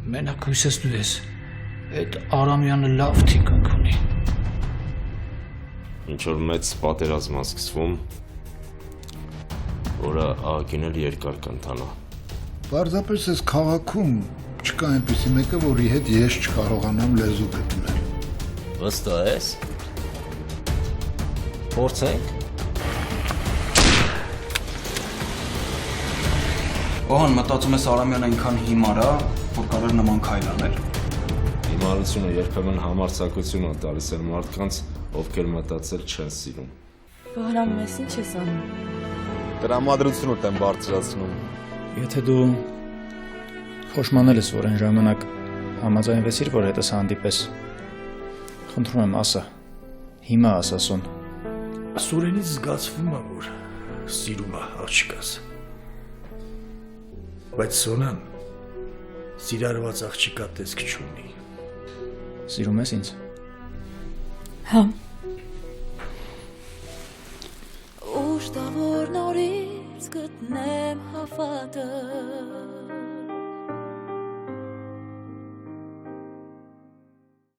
Մենակ հույսես դու ես, այդ Արամյանը լավ թիկունք ունի։ Ինչ-որ մեծ պատերազմ է սկսվում, որը ահագին էլ երկար կընթանա։ Պարզապես այս քաղաքում չկա այնպիսի մեկը, որի հետ ես չկարողանամ լեզու գտնել։ Վստահ ես։ Փորձենք։ Օհան, մտածում ես Արամյանը այնքան հիմար է, որ կարող նման քայլ անել։ Հիմարությունը երբեմն համարձակություն է տալիս այն մարդկանց, ովքեր մտածել չեն սիրում։ Վահրամ, ես ինչ ես անում։ Տրամադրությունդ եմ բարձրացնում։ Եթե դու փոշմանել ես, որ այն ժամանակ համաձայնվեցիր, որ հետս հանդիպես, խնդրում եմ ասա, հիմա ասա Սոն։ Սուրենից զգացվում է, որ սիրում է աղջիկաս։ Բայց Սոնան սիրարված աղջիկա տեսք չունի։ Սիրում ես ինձ։ Հա։ Ուշ տա որ նորից գտնեմ հավատը